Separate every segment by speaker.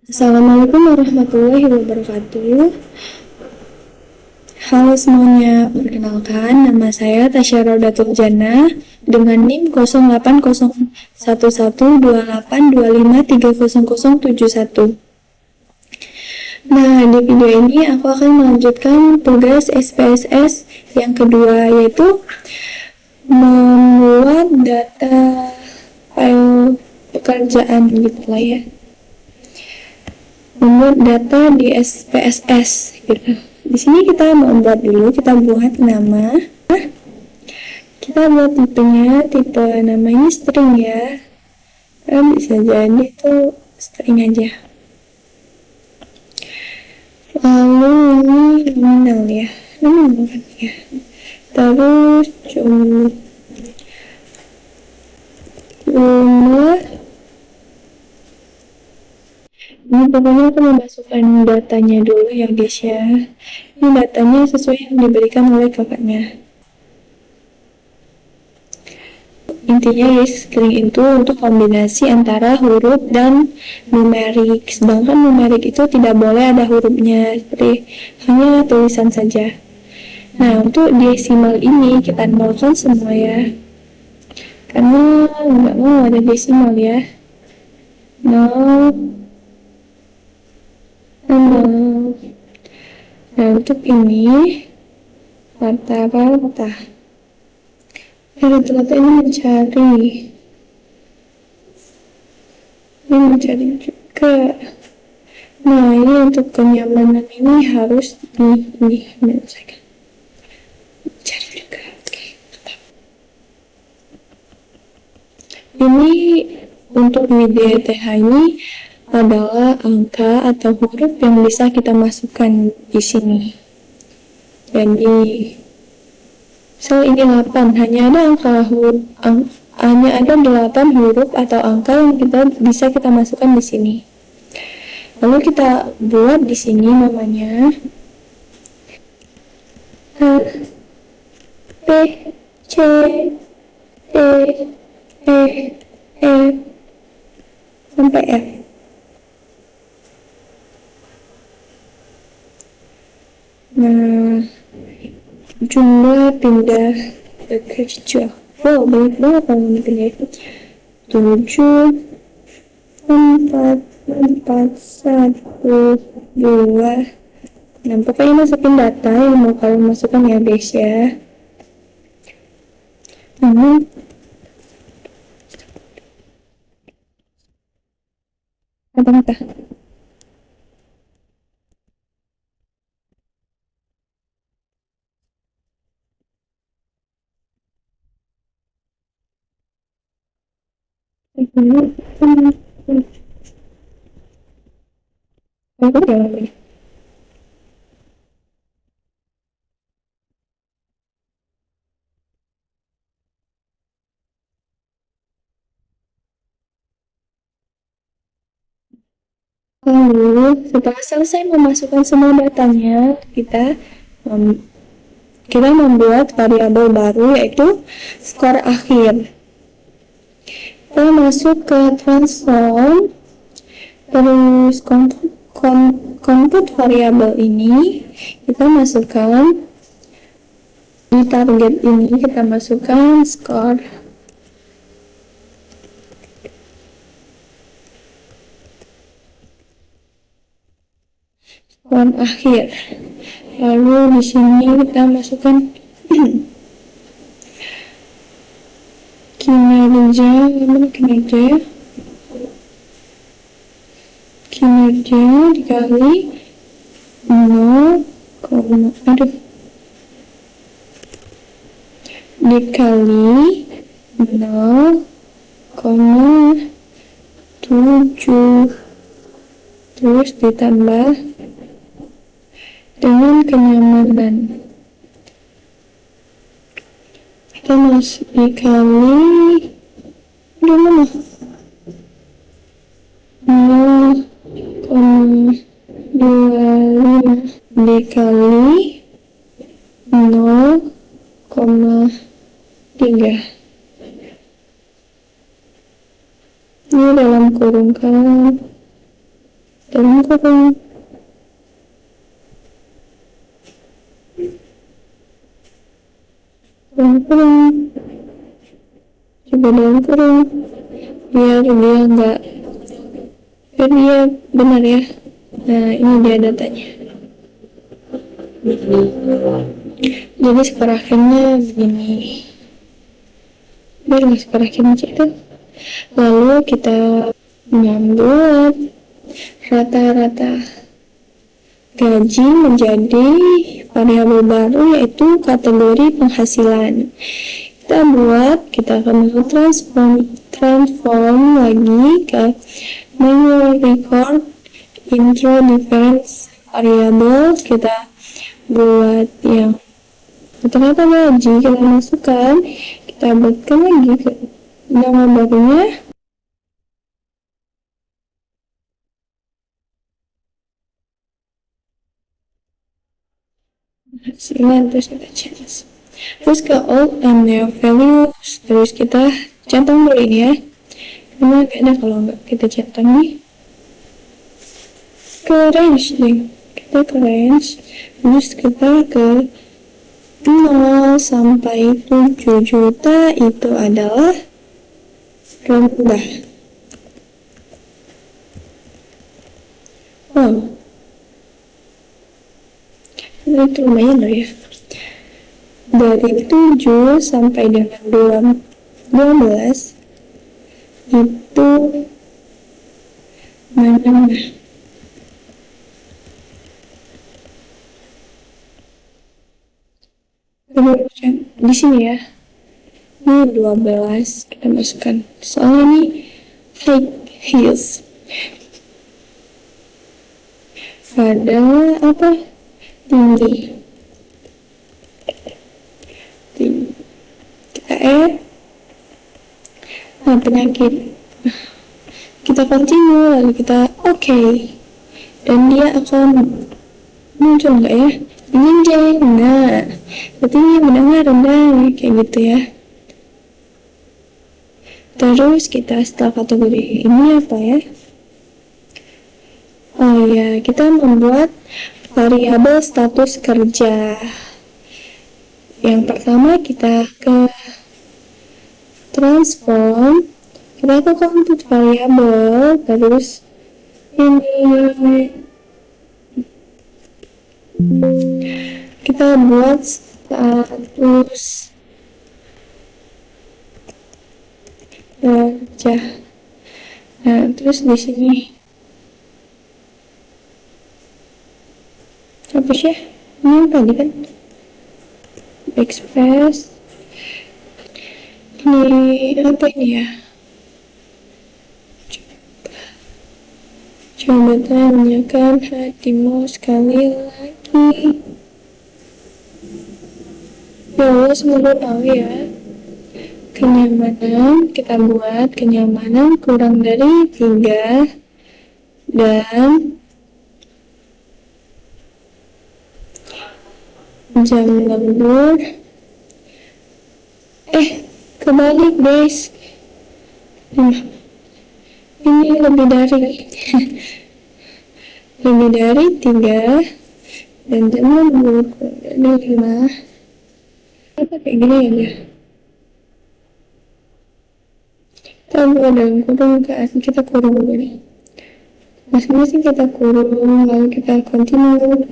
Speaker 1: Assalamualaikum warahmatullahi wabarakatuh. Halo semuanya, perkenalkan nama saya Tasya Rodatul Jannah dengan NIM 0801112825300071. Nah, di video ini aku akan melanjutkan tugas SPSS yang kedua, yaitu membuat data file pekerjaan gitu lah ya. Membuat data di SPSS gitu. Di sini kita membuat dulu, kita buat nama. Kita buat tipe namanya string ya. Bisa jadi itu string aja. Lalu ini nominal ya, nominal kan ya. Terus jumlah. Ini pokoknya aku memasukkan datanya dulu ya guys ya. Ini datanya sesuai yang diberikan oleh kakaknya. Intinya guys, string itu untuk kombinasi antara huruf dan numerik. Sedangkan numerik itu tidak boleh ada hurufnya, seperti hanya tulisan saja. Nah, untuk desimal ini kita nolkan semua ya. Karena nggak mau ada desimal ya. 0. Nah, untuk ini rata-rata. Rata-rata ini mencari juga. Nah, ini untuk kenyamanan ini harus mencari juga. Oke, tetap. Ini untuk WDTH ini adalah angka atau huruf yang bisa kita masukkan di sini. Jadi misal ini 8, hanya ada 8 huruf atau angka yang bisa kita masukkan di sini. Lalu kita buat di sini namanya A, B, C, D, E, F sampai F. Nah, jumlah pindah bekerja. Wow, banyak banget kalau ini pindah. 7, 4, 1, 2. Nah, pokoknya masukin data yang mau kalian masukkan ya guys ya. Nah, apa-apa. Aku jangan beri. Lalu setelah selesai memasukkan semua datanya, kita membuat variabel baru yaitu skor akhir. Kita masuk ke transform, terus compute variabel ini kita masukkan di target ini, kita masukkan skor akhir. Lalu di sini kita masukkan kinerja dikali 0, dikali 0,7 terus ditambah dengan kenyamanan. Kita masuk dikali 0,25 dikali 0,3. Ini dalam kurung kan dalam kurung, coba dalam kurung, biar dia benar ya. Nah, ini dia datanya. Jadi skor akhirnya begini, biar nggak skor akhirnya itu. Lalu kita membuat rata-rata gaji menjadi variabel baru, yaitu kategori penghasilan. Kita akan transform lagi ke manual record intro difference variable. Kita buat yang rata-rata gaji, kita masukkan, kita buatkan lagi ke nama barunya. Hasilnya terus kita change. Terus ke old and new values, terus kita centang dulu ini ya, karena gak ada kalau nggak kita centang nih. Ke range nih, kita ke range, terus kita ke 0 sampai 7 juta itu adalah rendah. Itu lumayan loh ya. Dari 7 sampai dengan 12 itu mana? Di sini ya. Ini 12 kita masukkan. Soalnya ini high heels. Ada apa? Tinggi. Kita penyakit. Kita continue, lalu kita okay. Dan dia akan muncul nggak ya? Jenjang. Nah, berarti ini mendengar rendah kayak gitu ya. Terus kita setelah kategori ini apa ya? Oh ya, kita membuat variabel status kerja. Yang pertama kita ke transform, kita ke compute variabel, terus ini kita buat status kerja. Nah, terus di sini apa sih? Ini yang tadi kan express. Ini apa ini ya? Coba tanyakan hatimu sekali lagi. Ya Allah, semoga tahu ya. Kenyamanan, kita buat kenyamanan kurang dari 3 dan jam lembur. Kebalik guys. Ini lebih dari 3 dan jam lembur dari 5. Apa kayak gini ya? Kita buat dalam kurung, kita kurung begini. Masing-masing kita kurung, lalu kita continue.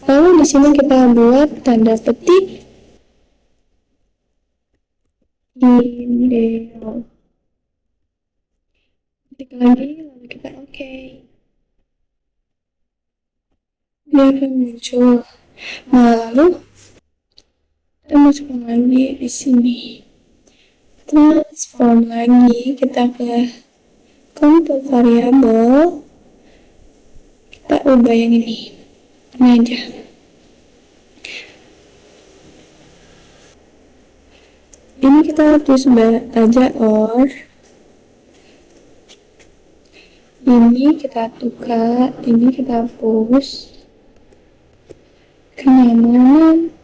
Speaker 1: Lalu di sini kita buat tanda petik Indeo. Ketik lagi, lalu kita okay. Dia akan muncul. Lalu kita masukkan lagi di sini. Transform lagi, kita ke compute variabel. Kita ubah yang ini aja. Ini kita tulis aja or. Ini kita tukar, ini kita hapus. Kenyamanan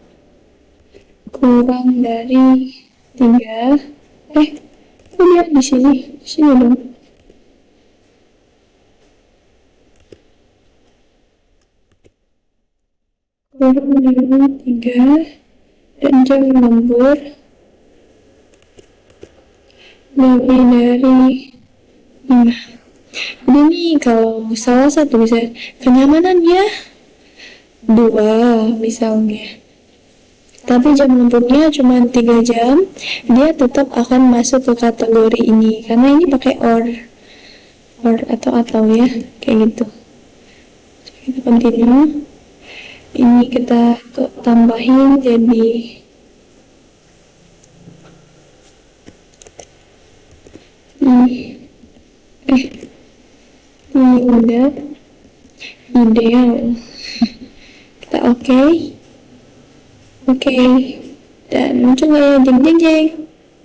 Speaker 1: kurang dari 3. Kok dia di sini dong. huruf dari 3 dan jam lembur lebih dari 5. Jadi nih kalau salah satu bisa kenyamanan ya 2 misalnya, tapi jam lemburnya cuma 3 jam, dia tetap akan masuk ke kategori ini karena ini pakai or atau ya, kayak gitu. Kita continue. Ini kita tambahin jadi ini udah ideal. Kita oke, dan muncul nggak ya jeng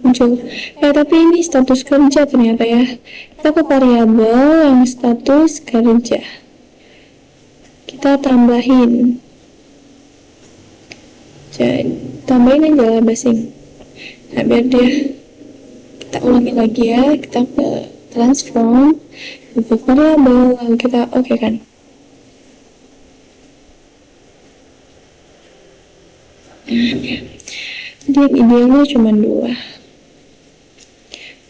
Speaker 1: muncul. Tapi ini status kerja ternyata ya. Kita ke variabel yang status kerja, kita tambahin, jadi tambahin aja lah basing. Nah biar dia, kita ulangi lagi ya, kita ke transform ke variabel, lalu kita oke kan. Jadi idealnya cuma 2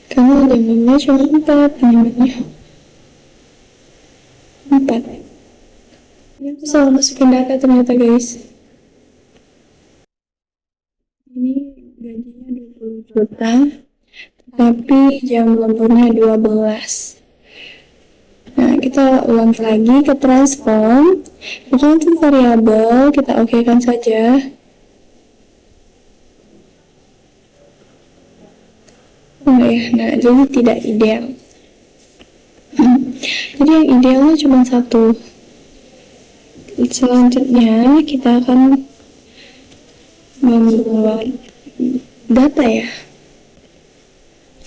Speaker 1: karena jumlahnya cuma 4, penyebabnya 4. Itu salah masukin data ternyata guys. Ini gajinya 20 juta tapi jam lemburnya 12. Nah kita ulang lagi ke transform, bukan untuk variabel, kita oke kan saja. Nah jadi tidak ideal. Jadi yang idealnya cuma 1. Selanjutnya kita akan membuat data ya,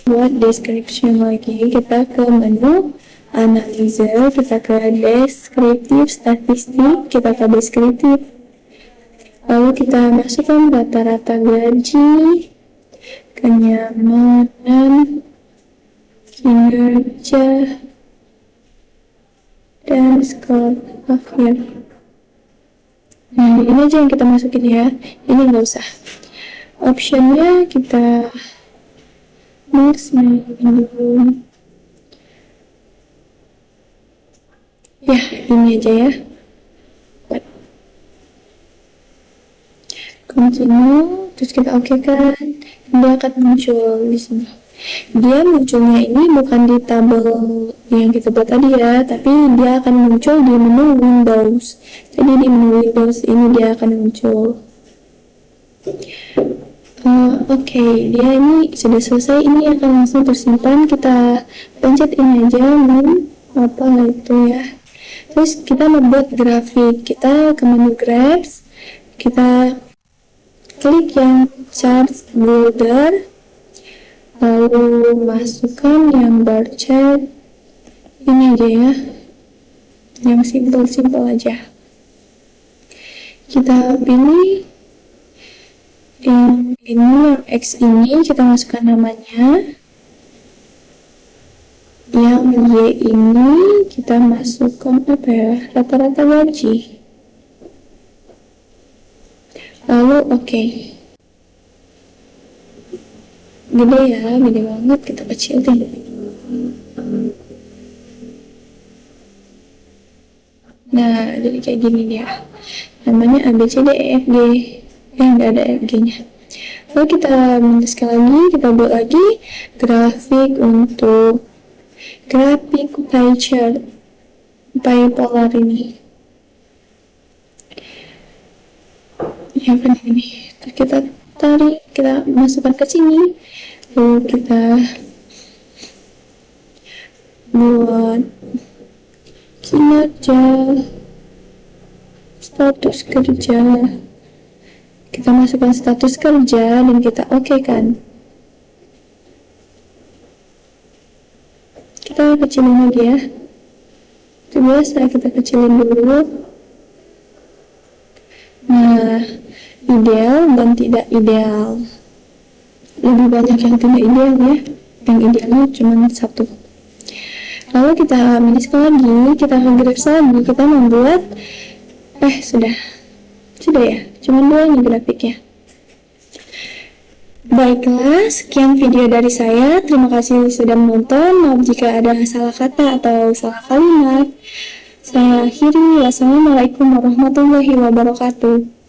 Speaker 1: buat description lagi. Kita ke menu analyzer, kita ke deskriptif statistik, kita ke deskriptif, lalu kita masukkan rata-rata gaji, kenyamanan, kinerja, dan skor akhir. Nah ini aja yang kita masukin ya, ini nggak usah. Optionnya kita minimum ya, ini aja ya. Continue, terus kita oke kan, dia akan muncul di sini. Dia munculnya ini bukan di tabel yang kita buat tadi ya, tapi dia akan muncul di menu Windows. Jadi di menu Windows ini dia akan muncul. Oke, dia ini sudah selesai, ini akan langsung tersimpan. Kita pencet ini aja, apa itu ya. Terus kita membuat grafik, kita ke menu Graphs, kita klik yang chart builder, lalu masukkan yang bar chart ini aja ya, yang simple aja. Kita pilih yang ini, yang X ini kita masukkan namanya, yang Y ini kita masukkan apa ya, rata-rata gaji, lalu oke. Gede ya, gede banget, kita kecilin. Nah jadi kayak gini dia, namanya ABCDEFG. Nggak ada EFG-nya. Lalu kita sekali lagi, kita buat lagi grafik untuk grafik pie chart, pie polar ini. Ya kan ini. Terus kita tarik, kita masukkan ke sini. Lalu kita buat kinerja, status kerja. Kita masukkan status kerja dan kita oke kan. Kita kecilin lagi ya. Itu biasa, kita kecilin dulu. Nah, ideal dan tidak ideal. Lebih banyak yang tidak ideal ya. Yang idealnya cuma 1. Lalu kita minus lagi, kita graphs lagi, kita membuat sudah. Sudah ya, cuma 2 ini grafiknya. Baiklah, sekian video dari saya. Terima kasih sudah menonton. Maaf jika ada salah kata atau salah kalimat. Saya akhiri. Wassalamualaikum warahmatullahi wabarakatuh.